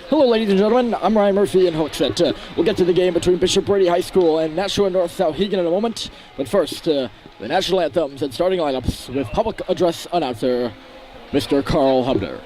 Hello, ladies and gentlemen. I'm Ryan Murphy in Hooksett. We'll get to the game between Bishop Brady High School and Nashua North Souhegan in a moment. But first, the national anthems and starting lineups with public address announcer, Mr. Carl Hubner.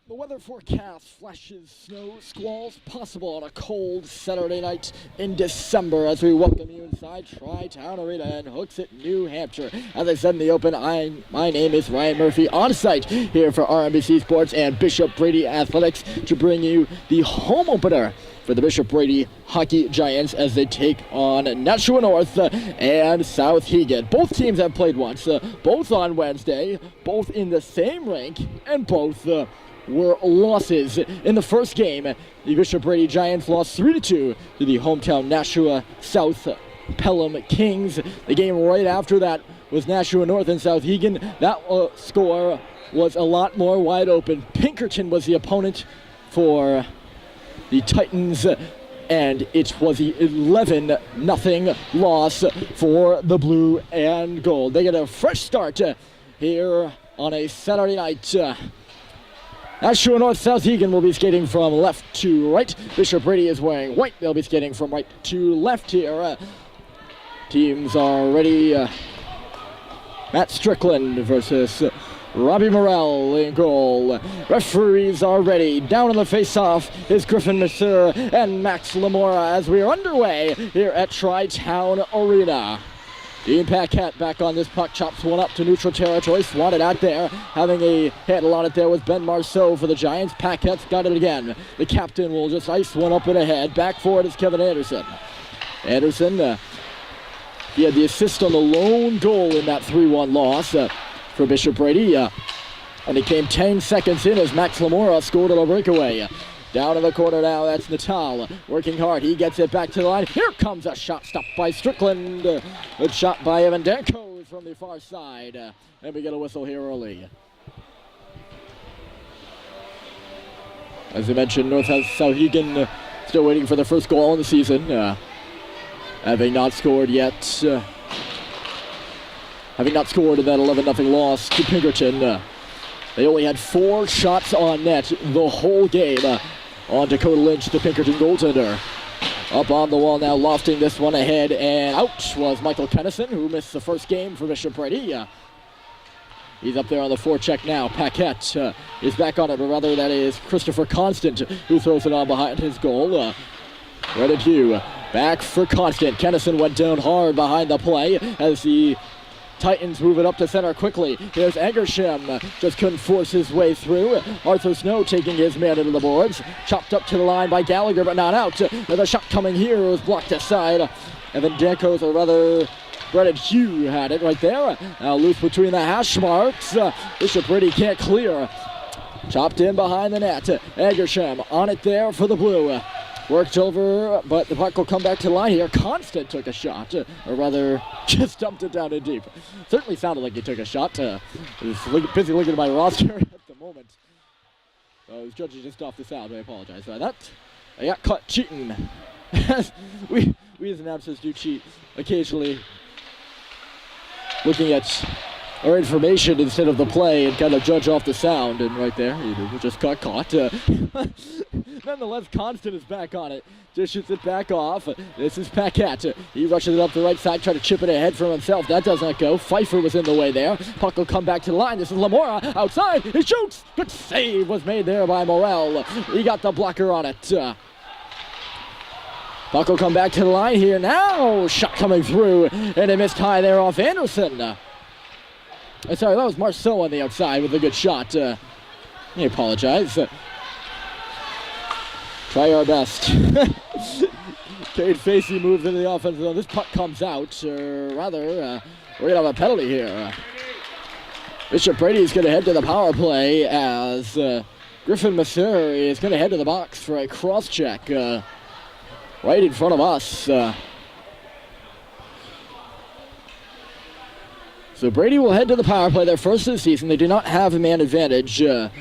The weather forecast flashes snow squalls possible on a cold Saturday night in December as we welcome you inside Tri-Town Arena in Hooksett, New Hampshire. As I said in the open, my name is Ryan Murphy, on site here for RMBC Sports and Bishop Brady Athletics to bring you the home opener for the Bishop Brady Hockey Giants as they take on Nashua North and Souhegan. Both teams have played once, both on Wednesday, both in the same rink, and both were losses. In the first game, the Bishop Brady Giants lost 3-2 to the hometown Nashua South Pelham Kings. The game right after that was Nashua North and Souhegan. That score was a lot more wide open. Pinkerton was the opponent for the Titans, and it was the 11-0 loss for the blue and gold. They get a fresh start here on a Saturday night. Nashua North Souhegan will be skating from left to right. Bishop Brady is wearing white. They'll be skating from right to left here. Teams are ready. Matt Strickland versus Robbie Morrell in goal. Referees are ready. Down in the face-off is Griffin Masseur and Max Lamora as we are underway here at Tri-Town Arena. Dean Paquette back on this puck, chops one up to neutral territory, swatted out there. Having a handle on it there was Ben Marceau for the Giants. Paquette's got it again. The captain will just ice one up and ahead. Back forward is Kevin Anderson. Anderson, he had the assist on the lone goal in that 3-1 loss for Bishop Brady. And it came 10 seconds in as Max Lamora scored on a breakaway. Down in the corner now, that's Natal working hard. He gets it back to the line. Here comes a shot stopped by Strickland. Good shot by Evan Danko from the far side. And we get a whistle here early. As I mentioned, North has Souhegan still waiting for their first goal in the season. Having not scored yet. Having not scored in that 11-0 loss to Pinkerton. They only had 4 shots on net the whole game on Dakota Lynch, the Pinkerton goaltender. Up on the wall now, lofting this one ahead, and out was Michael Kennison, who missed the first game for Bishop Brady. He's up there on the forecheck now. Paquette is back on it, but rather that is Christopher Constant who throws it on behind his goal. Reddit Hugh back for Constant. Kennison went down hard behind the play as the Titans move it up to center quickly. Here's Angersham, just couldn't force his way through. Arthur Snow taking his man into the boards. Chopped up to the line by Gallagher, but not out. The shot coming here was blocked aside. Evan Danko, or rather, Brady Hugh had it right there. Now loose between the hash marks. Bishop Brady can't clear. Chopped in behind the net. Angersham on it there for the blue. Worked over, but the puck will come back to the line here. Constant took a shot, or rather, just dumped it down in deep. Certainly sounded like he took a shot. I was busy looking at my roster at the moment. I was judging just off the sound. I apologize for that. I got caught cheating. we as announcers do cheat occasionally, looking at our information instead of the play and kind of judge off the sound. And right there, you just got caught. Nonetheless, Constant is back on it. Dishes it back off. This is Paquette. He rushes it up the right side, trying to chip it ahead from himself. That does not go. Pfeiffer was in the way there. Puck will come back to the line. This is Lamora outside. He shoots. Good save was made there by Morrell. He got the blocker on it. Puck will come back to the line here now. Shot coming through, and a missed high there off Anderson. Sorry, that was Marceau on the outside with a good shot. I apologize. Try our best. Cade Facey moves into the offensive zone. This puck comes out. We're going to have a penalty here. Bishop Brady is going to head to the power play as Griffin Masseur is going to head to the box for a cross check right in front of us. So Brady will head to the power play, their first of the season. They do not have a man advantage in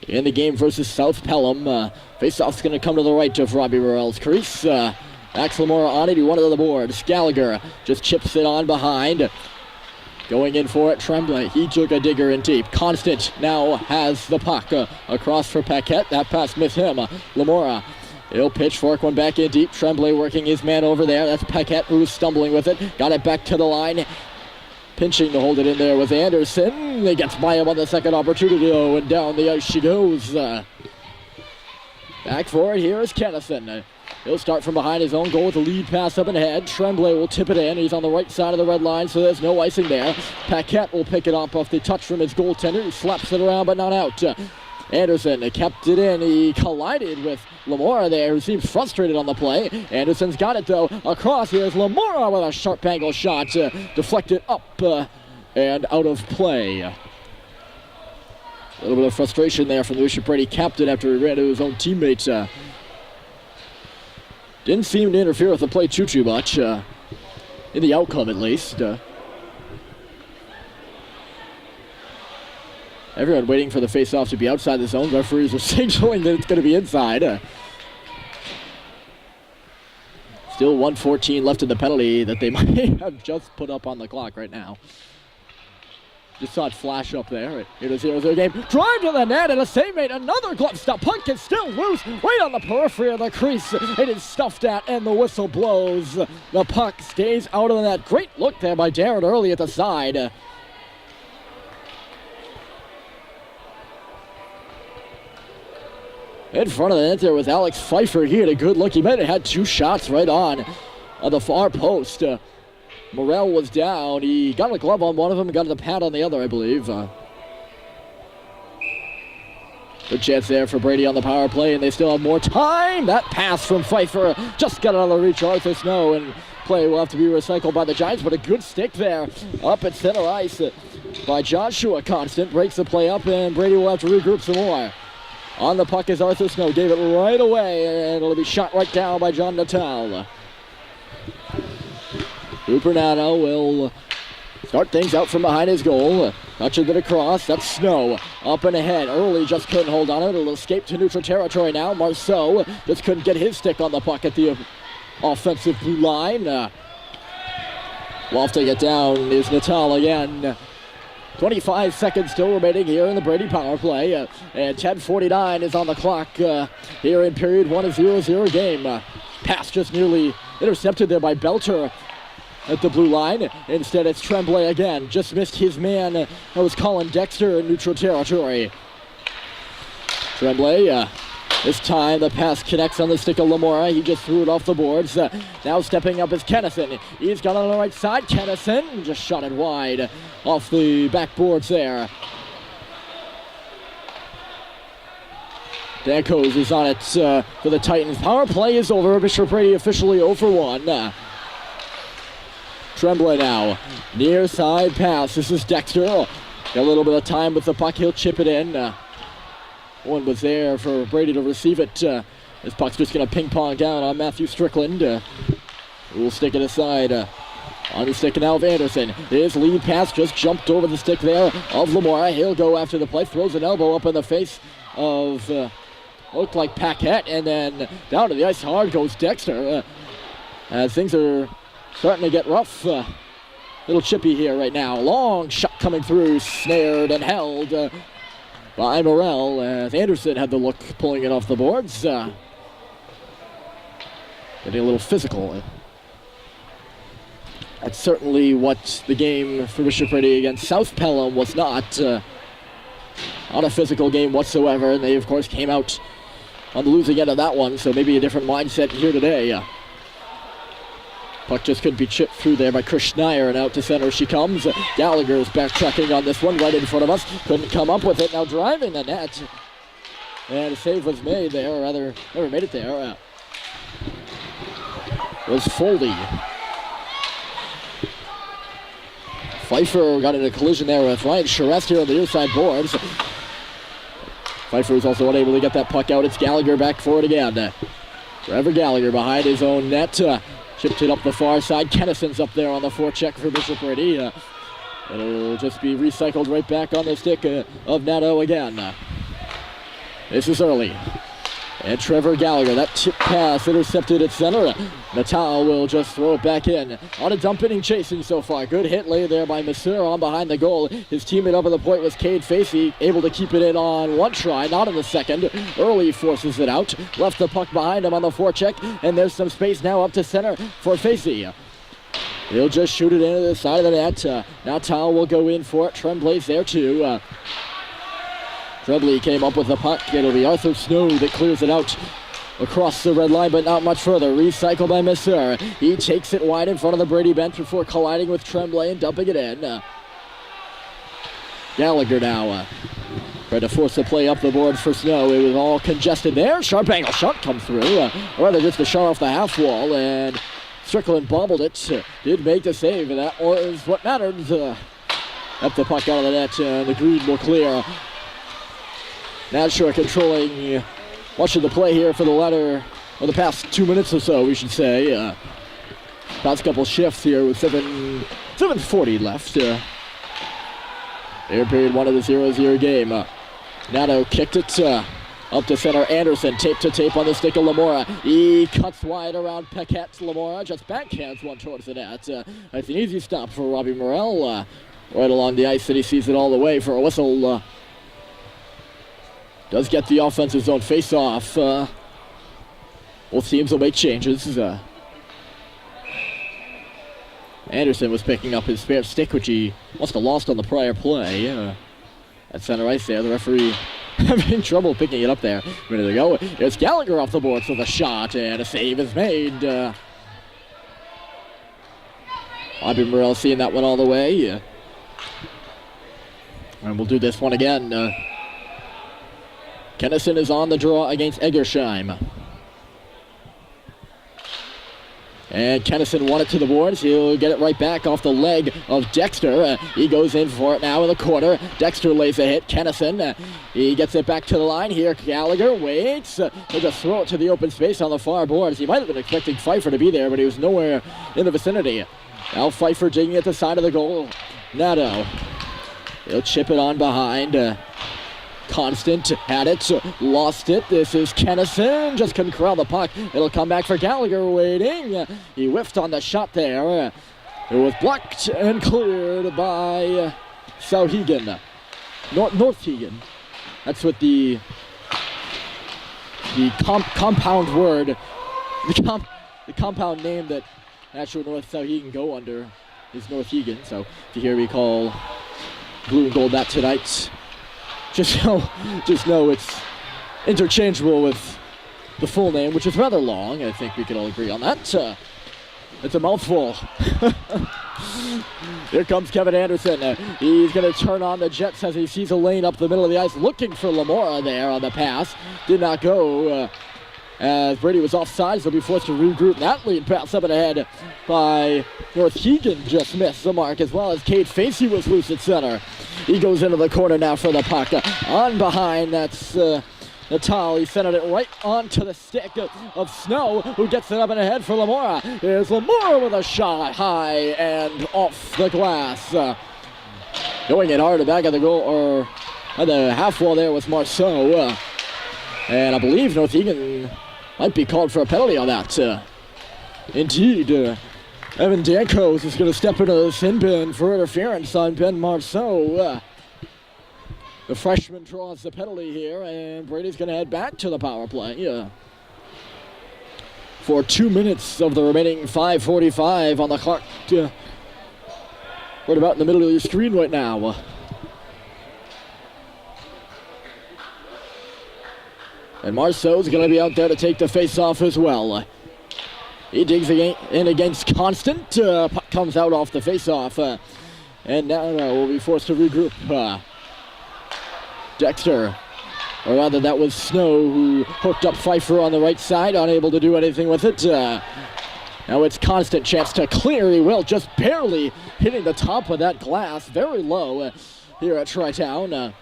the game versus South Pelham. Face-off's going to come to the right of Robbie Morrell's crease. Max Lamora on it. He wanted on the board. Gallagher just chips it on behind. Going in for it, Tremblay. He took a digger in deep. Constant now has the puck across for Paquette. That pass missed him. Lamora. He'll pitchfork one back in deep. Tremblay working his man over there. That's Paquette who's stumbling with it. Got it back to the line. Pinching to hold it in there with Anderson. He gets by him on the second opportunity, though, and down the ice she goes. Back for it, here is Kennison. He'll start from behind his own goal with a lead pass up and ahead. Tremblay will tip it in. He's on the right side of the red line, so there's no icing there. Paquette will pick it up off the touch from his goaltender. He slaps it around, but not out. Anderson kept it in. He collided with Lamora there, who seems frustrated on the play. Anderson's got it, though. Across, here's Lamora with a sharp angle shot. Deflected up and out of play. little bit of frustration there from the Bishop Brady captain after he ran into his own teammates. Didn't seem to interfere with the play too much, in the outcome at least. Everyone waiting for the face-off to be outside the zone. Referees are signaling that it's going to be inside. Still 1:14 left in the penalty that they might have just put up on the clock right now. Just saw it flash up there. It is 0-0 game. Drive to the net and a save made. Another glove stop. Puck is still loose. Right on the periphery of the crease. It is stuffed at and the whistle blows. The puck stays out of the net. Great look there by Darren early at the side. In front of the net there was Alex Pfeiffer. He had a good look. He might have had 2 shots right on the far post. Morrell was down. He got a glove on one of them and got the pad on the other, I believe. Good chance there for Brady on the power play, and they still have more time. That pass from Pfeiffer just got out of the reach of Arthur Snow, and play will have to be recycled by the Giants, but a good stick there up at center ice by Joshua Constant. Breaks the play up, and Brady will have to regroup some more. On the puck is Arthur Snow. Gave it right away, and it'll be shot right down by John Natal. Cooper Nato will start things out from behind his goal. Touching it across. That's Snow. Up and ahead. Early just couldn't hold on it. It'll escape to neutral territory now. Marceau just couldn't get his stick on the puck at the offensive blue line. Lofting it down is Natal again. 25 seconds still remaining here in the Brady power play. And 10:49 is on the clock here in period 1, a 0-0 game. Pass just nearly intercepted there by Belter at the blue line. Instead, it's Tremblay again. Just missed his man. That was Colin Dexter in neutral territory. Tremblay, this time the pass connects on the stick of Lamora. He just threw it off the boards. Now stepping up is Kennison. He's got on the right side. Kennison just shot it wide off the backboards there. Dankos is on it for the Titans. Power play is over. Bishop Brady officially 0-for-1. Tremblay now. Near side pass. This is Dexter. Got a little bit of time with the puck. He'll chip it in. One was there for Brady to receive it. This puck's just going to ping pong down on Matthew Strickland. We'll stick it aside. On the stick now of Anderson. His lead pass just jumped over the stick there of Lamora. He'll go after the play. Throws an elbow up in the face of looked like Paquette. And then down to the ice hard goes Dexter. As things are starting to get rough. Little chippy here right now. Long shot coming through. Snared and held by Morrell, as Anderson had the look pulling it off the boards. Getting a little physical. That's certainly what the game for Bishop Brady against South Pelham was not. Not a physical game whatsoever, and they of course came out on the losing end of that one, so maybe a different mindset here today. Puck just couldn't be chipped through there by Chris Schneier, and out to center she comes. Gallagher's backtracking on this one right in front of us. Couldn't come up with it. Now driving the net. And a save was made there, or rather, never made it there. Was Foldy. Pfeiffer got in a collision there with Ryan Charest here on the near side boards. Pfeiffer was also unable to get that puck out. It's Gallagher back for it again. Trevor Gallagher behind his own net. Chipped it up the far side. Kennison's up there on the forecheck for Bishop Brady. It'll just be recycled right back on the stick of Nato again. This is early. And Trevor Gallagher, that tip pass intercepted at center. Natal will just throw it back in. On a dump inning chasing so far. Good hit laid there by Masur on behind the goal. His teammate up at the point was Cade Facey, able to keep it in on one try, not in the second. Early forces it out. Left the puck behind him on the forecheck, and there's some space now up to center for Facey. He'll just shoot it into the side of the net. Natal will go in for it. Tremblay's there too. Tremblay came up with the puck. It'll be Arthur Snow that clears it out across the red line, but not much further. Recycled by Masur. He takes it wide in front of the Brady bench before colliding with Tremblay and dumping it in. Gallagher now tried to force the play up the board for Snow. It was all congested there. Sharp angle shot come through. Or rather just a shot off the half wall, and Strickland bobbled it. Did make the save, and that was what mattered. Up the puck out of the net, and the green will clear. Nashua controlling much of the play here for the past 2 minutes or so, we should say. Past couple shifts here with 7:40 left. Here, period 1 of the 0-0 game. Nato kicked it up to center. Anderson tape to tape on the stick of Lamora. He cuts wide around Paquette. Lamora just backhands one towards the net. It's an easy stop for Robbie Morrell. Right along the ice, and he sees it all the way for a whistle. Does get the offensive zone face-off. Both teams will make changes. Anderson was picking up his spare stick, which he must have lost on the prior play. At center ice there, the referee having trouble picking it up there. A minute ago, it's Gallagher off the boards with a shot, and a save is made. Robbie Morrell seeing that one all the way. And we'll do this one again. Kennison is on the draw against Eggersheim. And Kennison won it to the boards. He'll get it right back off the leg of Dexter. He goes in for it now in the corner. Dexter lays a hit. Kennison, he gets it back to the line here. Gallagher waits. He'll just throw it to the open space on the far boards. He might have been expecting Pfeiffer to be there, but he was nowhere in the vicinity. Now Pfeiffer digging at the side of the goal. Nato. He'll chip it on behind. Constant had it, lost it. This is Kennison, just couldn't corral the puck. It'll come back for Gallagher waiting. He whiffed on the shot there. It was blocked and cleared by Souhegan. Northegan. That's what the compound word, the compound name that Nashua North Souhegan go under is Northegan. So if you hear me call blue and gold that tonight, just know it's interchangeable with the full name, which is rather long. I think we can all agree on that. It's a mouthful. Here comes Kevin Anderson. He's going to turn on the Jets as he sees a lane up the middle of the ice, looking for Lamora there on the pass. Did not go. As Brady was offside, so he'll be forced to regroup. That lead pass up and ahead by Northegan just missed the mark, as well as Cade Facey was loose at center. He goes into the corner now for the puck. On behind, that's Natal. He centered it right onto the stick of Snow, who gets it up and ahead for Lamora. Here's Lamora with a shot high and off the glass. Going it hard at the back of the goal, or at the half wall there was Marceau. And I believe Northegan might be called for a penalty on that. Indeed, Evan Dankos is going to step into the sin bin for interference on Ben Marceau. The freshman draws the penalty here, and Brady's going to head back to the power play. For 2 minutes of the remaining 5:45 on the clock. Right about in the middle of your screen right now. And Marceau's going to be out there to take the face-off as well. He digs in against Constant. Puck comes out off the face-off. And now we'll be forced to regroup. Dexter, or rather that was Snow, who hooked up Pfeiffer on the right side, unable to do anything with it. Now it's Constant, chance to clear. He will, just barely hitting the top of that glass, very low here at Tri-Town.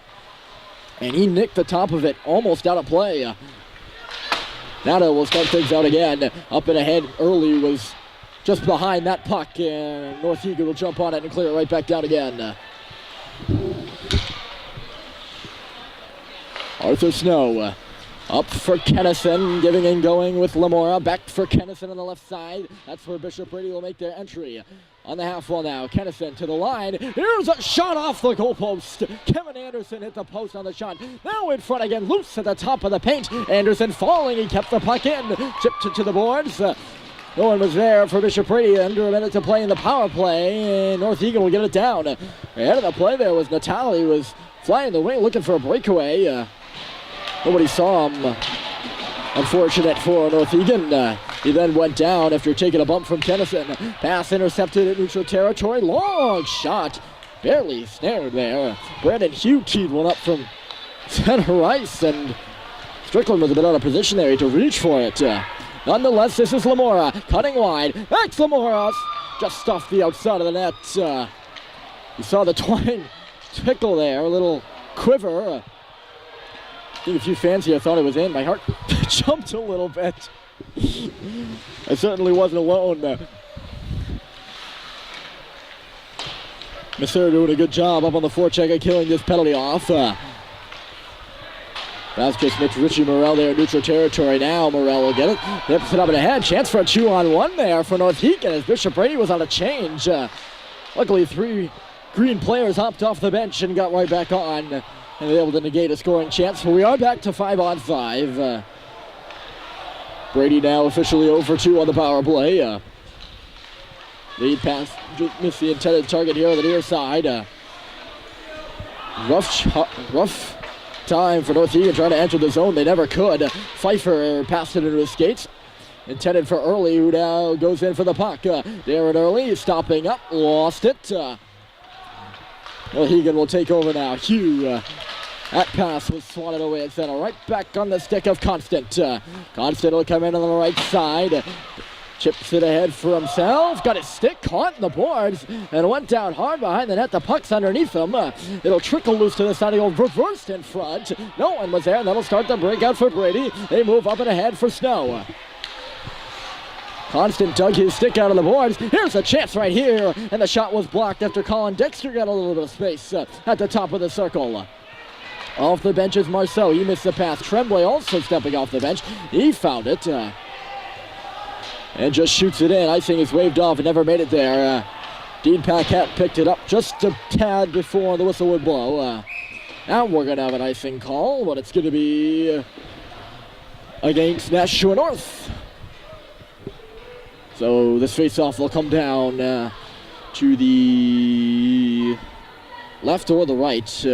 And he nicked the top of it, almost out of play. Nato will start things out again. Up and ahead early was just behind that puck, and Northegan will jump on it and clear it right back down again. Arthur Snow up for Kennison, giving and going with Lamora. Back for Kennison on the left side. That's where Bishop Brady will make their entry. On the half wall now, Kennison to the line. Here's a shot off the goalpost. Kevin Anderson hit the post on the shot. Now in front again, loose at the top of the paint. Anderson falling, he kept the puck in. Chipped it to the boards. No one was there for Bishop Brady. Under a minute to play in the power play. And Northegan will get it down. Ahead of the play there was Natali. He was flying the wing looking for a breakaway. Nobody saw him. Unfortunate for Northegan. He then went down after taking a bump from Kennison. Pass intercepted in neutral territory. Long shot. Barely snared there. Brandon Hugh teed one up from center ice, and Strickland was a bit out of position there. He had to reach for it. Nonetheless, this is Lamora. Cutting wide. Max Lamora just off the outside of the net. You saw the twine tickle there. A little quiver. I think a few fans here thought it was in. My heart jumped a little bit. I certainly wasn't alone. Messere doing a good job up on the forecheck of killing this penalty off. That's just Richie Morel there in neutral territory. Now Morel will get it. Hips it up and ahead. Chance for a 2-on-1 there for Souhegan as Bishop Brady was on a change. Luckily, 3 green players hopped off the bench and got right back on. And they were able to negate a scoring chance. But we are back to 5-on-5. Brady now officially 0-for-2 on the power play. Lead pass, just missed the intended target here on the near side. Rough time for Souhegan trying to enter the zone. They never could. Pfeiffer passed it into his skates. Intended for Early, who now goes in for the puck. Darren Early stopping up, lost it. Souhegan will take over now. Hugh. That pass was swatted away at center. Right back on the stick of Constant. Constant will come in on the right side. Chips it ahead for himself. Got his stick caught in the boards and went down hard behind the net. The puck's underneath him. It'll trickle loose to the side. He'll reversed in front. No one was there, and that'll start the breakout for Brady. They move up and ahead for Snow. Constant dug his stick out of the boards. Here's a chance right here, and the shot was blocked after Colin Dexter got a little bit of space at the top of the circle. Off the bench is Marceau. He missed the pass. Tremblay also stepping off the bench. He found it. And just shoots it in. Icing is waved off and never made it there. Dean Paquette picked it up just a tad before the whistle would blow. Now we're going to have an icing call, but it's going to be against Nashua North. So this face-off will come down to the left or the right.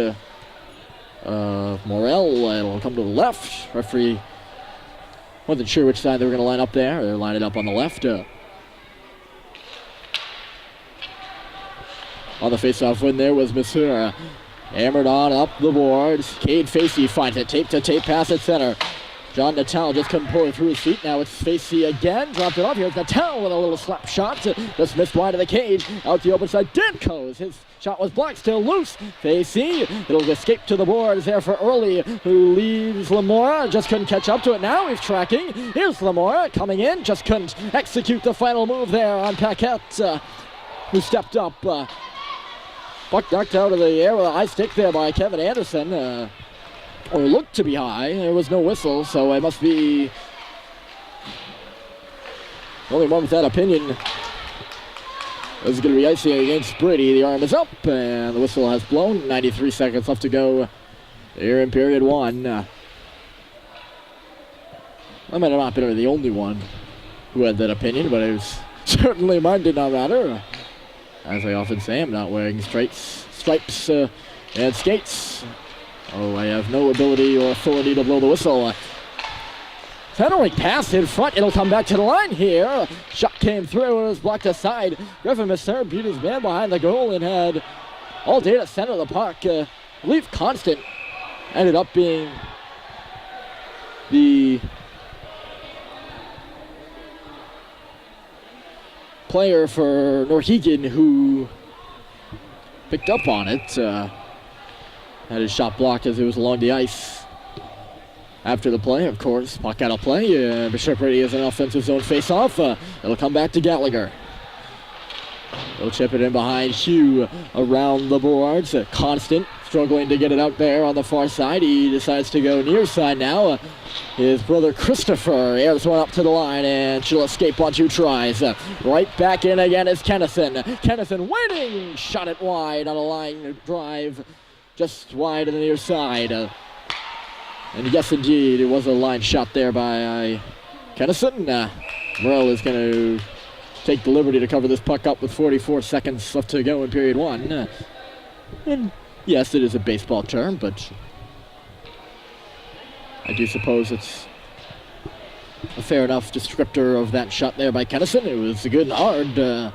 Morel, it'll come to the left. Referee wasn't sure which side they were going to line up there. They're lining up on the left. On the face-off win there was Messere. Hammered on up the boards. Cade Facey finds it. Tape-to-tape pass at center. John Natal just couldn't pull it through his feet. Now it's Facey again. Dropped it off. Here's Natal with a little slap shot. Just missed wide of the cage. Out the open side. Danco's. His shot was blocked. Still loose. Facey. It'll escape to the boards there for Early, who leaves Lamora. Just couldn't catch up to it. Now he's tracking. Here's Lamora coming in. Just couldn't execute the final move there on Paquette, who stepped up. Puck knocked out of the air with a high stick there by Kevin Anderson. Or looked to be high. There was no whistle, so it must be only one with that opinion. This is going to be icing against Brady. The arm is up, and the whistle has blown. 93 seconds left to go here in period 1. I might have not been the only one who had that opinion, but it was certainly mine did not matter. As I often say, I'm not wearing stripes and skates. Oh, I have no ability or authority to blow the whistle. Centering pass in front. It'll come back to the line here. Shot came through and was blocked aside. Griffin Messere beat his man behind the goal and had all day to center the puck. I believe Constant ended up being the player for Souhegan who picked up on it. Had his shot blocked as it was along the ice. After the play, of course, puck out of play. Bishop Brady has an offensive zone face-off. It'll come back to Gallagher. He'll chip it in behind Hugh around the boards. Constant struggling to get it out there on the far side. He decides to go near side now. His brother Christopher airs one up to the line, and she'll escape on 2 tries. Right back in again is Kennison. Kennison waiting. Shot it wide on a line drive. Just wide to the near side. And yes, indeed, it was a line shot there by Kennison. Morel is going to take the liberty to cover this puck up with 44 seconds left to go in period 1. And yes, it is a baseball term, but I do suppose it's a fair enough descriptor of that shot there by Kennison. It was good and hard.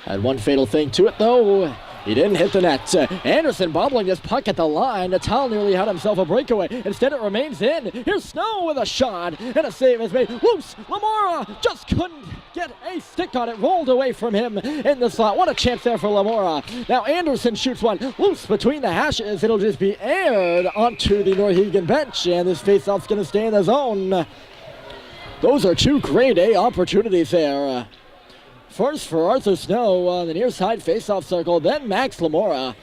Had one fatal thing to it, though. He didn't hit the net. Anderson bobbling this puck at the line. Natal nearly had himself a breakaway. Instead, it remains in. Here's Snow with a shot, and a save is made. Loose. Lamora just couldn't get a stick on it. Rolled away from him in the slot. What a chance there for Lamora. Now Anderson shoots one. Loose between the hashes. It'll just be aired onto the Souhegan bench, and this faceoff's going to stay in the zone. Those are two grade A opportunities there. First for Arthur Snow on the near side faceoff circle, then Max Lamora.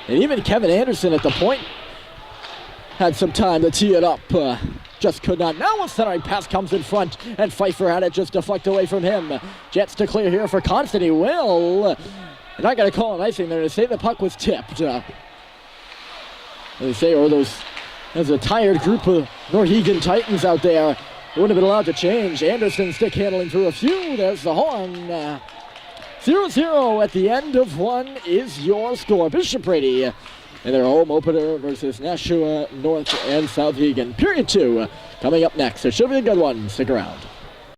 And even Kevin Anderson at the point had some time to tee it up. Just could not. Now a centering pass comes in front, and Pfeiffer had it just deflect away from him. Jets to clear here for Constant. He will. They're not going to call an icing there. They say the puck was tipped. They say, there's a tired group of Souhegan Titans out there. They wouldn't have been allowed to change. Anderson stick handling through a few. There's the horn. 0-0 at the end of one is your score. Bishop Brady in their home opener versus Nashua, North, and Souhegan. Period 2 coming up next. It should be a good one. Stick around.